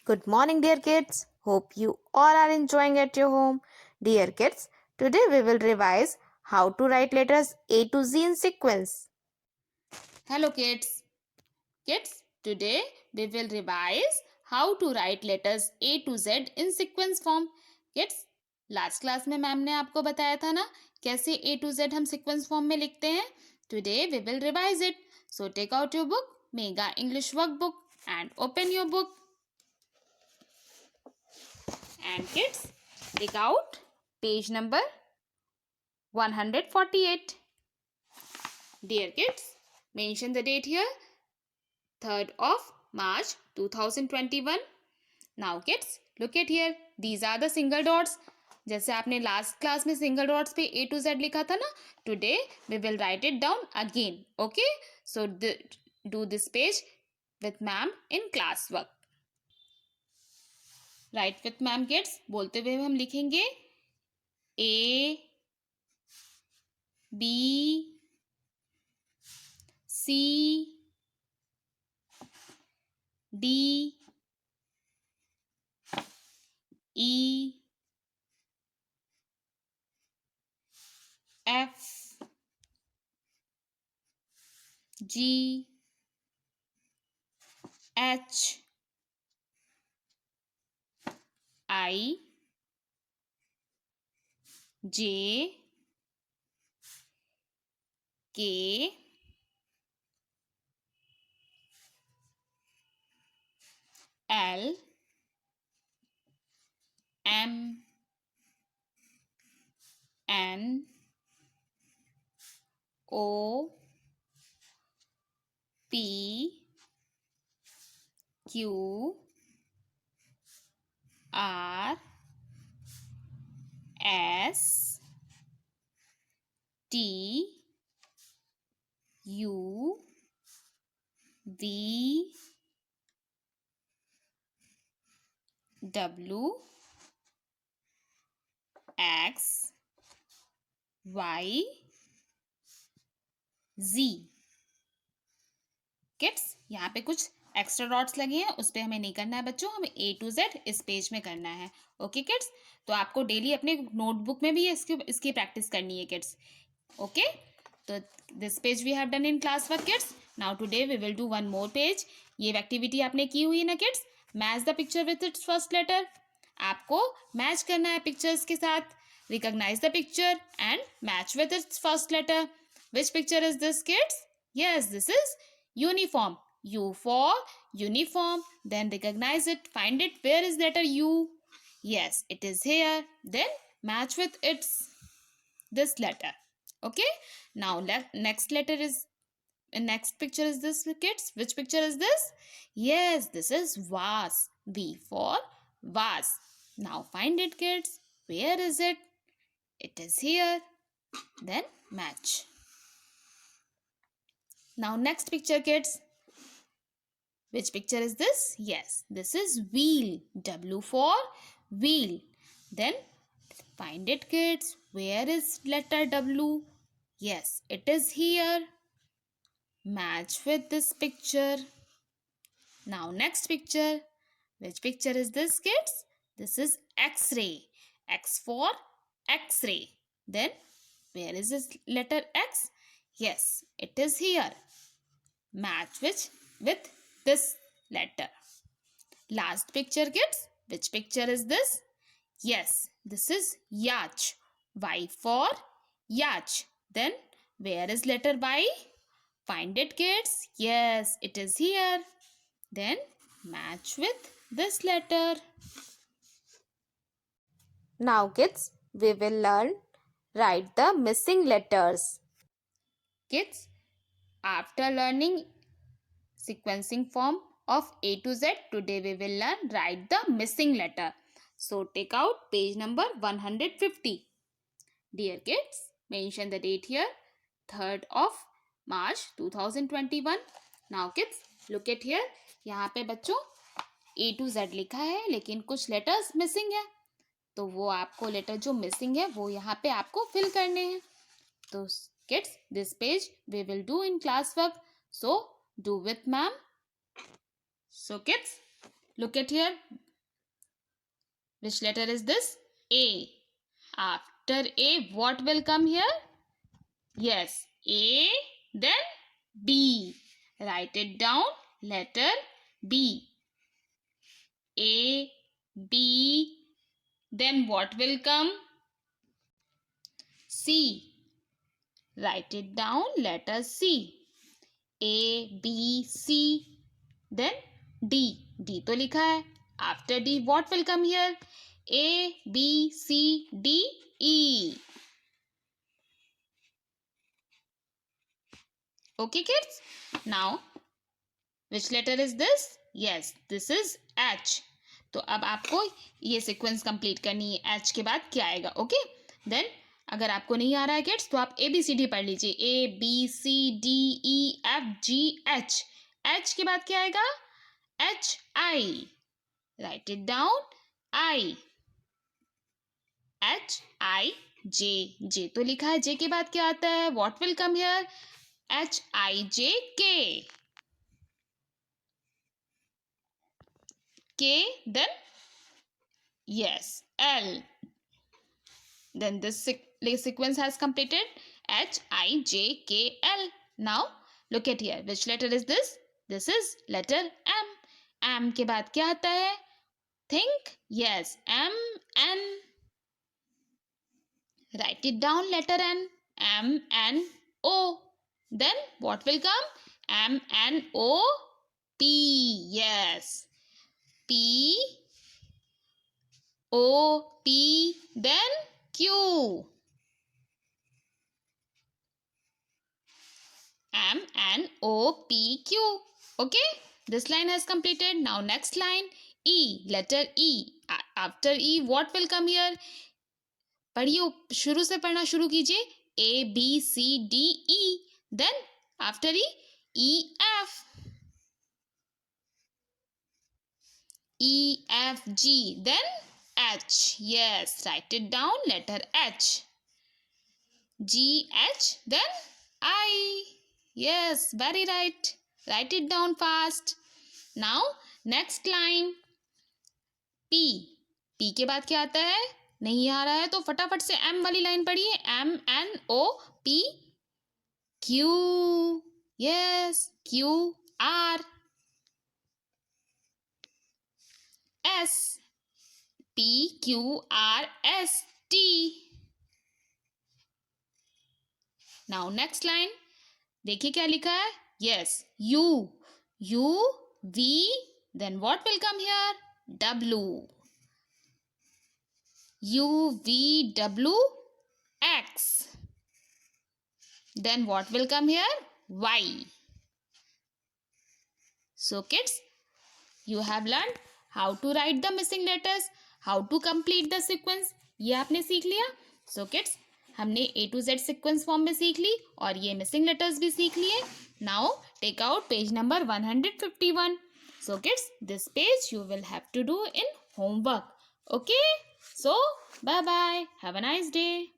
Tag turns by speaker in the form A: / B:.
A: Good morning, dear kids. Hope you all are enjoying at your home. Dear kids, today we will revise how to write letters A to Z in sequence.
B: Hello kids. Kids, today we will revise how to write letters A to Z in sequence form. Kids, last class में ma'am ने आपको बताया था ना कैसे A to Z हम sequence form में लिखते हैं. Today we will revise it. So take out your book, Mega English workbook and open your book. And kids, take out page number 148. Dear kids, mention the date here. 3rd of March 2021. Now kids, look at here. These are the single dots. जैसे आपने last class में single dots पे A to Z लिखा था ना, today we will write it down again. Okay, so do this page with ma'am in class work. Write with ma'am kids. बोलते हुए हम लिखेंगे A B C D E F G H I J K L M N O P Q R S T U V W X Y Z. Kids, यहाँ पे कुछ extra dots लगे हैं, उस पर हमें नहीं करना है बच्चों, हमें A to Z इस पेज में करना है. ओके किड्स, तो आपको डेली अपने नोटबुक में भी इसकी प्रैक्टिस करनी है किड्स. ओके, तो this page we have done in class work kids. Now today we will do one more page. ये एक्टिविटी आपने की हुई है ना kids. Match the picture with its first letter. आपको मैच करना है पिक्चर्स के साथ. Recognise the picture and match with its first letter. Which picture is this kids? Yes, this is uniform. U for uniform. Then recognize it. Find it. Where is letter U? Yes, it is here. Then match with its this letter. Okay. Now next letter is next picture is this kids. Which picture is this? Yes, this is vase. V for vase. Now find it kids. Where is it? It is here. Then match. Now next picture kids. Which picture is this? Yes, this is wheel. W for wheel. Then find it kids. Where is letter W? Yes, it is here. Match with this picture. Now next picture. Which picture is this kids? This is X-ray. X for X-ray. Then where is this letter X? Yes, it is here. Match with this letter. Last picture kids. Which picture is this? Yes, this is Yach. Y for Yach. Then where is letter Y? Find it kids. Yes, it is here. Then match with this letter.
A: Now, kids, we will learn write the missing letters.
B: Kids, after learning sequencing form of A to Z, today we will learn write the missing letter. So take out page number 150. Dear kids, mention the date here, 3rd of March 2021. Now kids, look at here. यहाँ पे बच्चों A to Z लिखा है लेकिन कुछ letters missing है, तो वो आपको लेटर जो मिसिंग है वो यहाँ पे आपको फिल करने हैं. तो kids, this page we will do in class work. So do with ma'am. So kids, Look at here. Which letter is this? A. After A, what will come here? Yes, A, then B. Write it down. Letter B. A, B, then what will come? C. Write it down. Letter C. A, B, C, then D. D तो लिखा है. After D, what will come here? A, B, C, D, E. Okay, kids? Now, which letter is this? Yes, this is H. तो अब आपको ये sequence complete करनी है. H के बाद क्या आएगा? ओके, देन अगर आपको नहीं आ रहा है किड्स तो आप ABCD पढ़ लीजिए. ABCDEFGH. H के बाद क्या आएगा? HI. Right it down. I. HIJ. J तो लिखा है. J के बाद क्या आता है? What will come here? HIJK. K, then yes, L. Then this sequence has completed. HIJKL. Now look at here. Which letter is this? This is letter M. M के बाद क्या आता है? Think. Yes, MN. Write it down. Letter N. MNO. Then what will come? MNOP. Yes. POP. Then Q. MNOPQ. Okay, this line has completed. Now next line, E. Letter E. After E, what will come here? पढ़िए, शुरू से पढ़ना शुरू कीजिए. ABCDE. Then after E, EF. EFG. Then H. Yes, write it down. Letter H. GH. Then I. Yes, very right. Write it down fast. Now next line, P. P के बाद क्या आता है? नहीं आ रहा है तो फटाफट से M वाली लाइन पढ़िए. MNOP Q. Yes, QR. S. PQRST. Now next line. देखिए क्या लिखा है? Yes, U. V. Then what will come here? W. UVW X. Then what will come here? Y. So kids, you have learned how to write the missing letters, how to complete the sequence. ये आपने सीख लिया. So kids, हमने A to Z sequence form में सीख ली और ये missing letters भी सीख लिए. Now take out page number 151. So kids, this page you will have to do in homework. Okay? So bye bye. Have a nice day.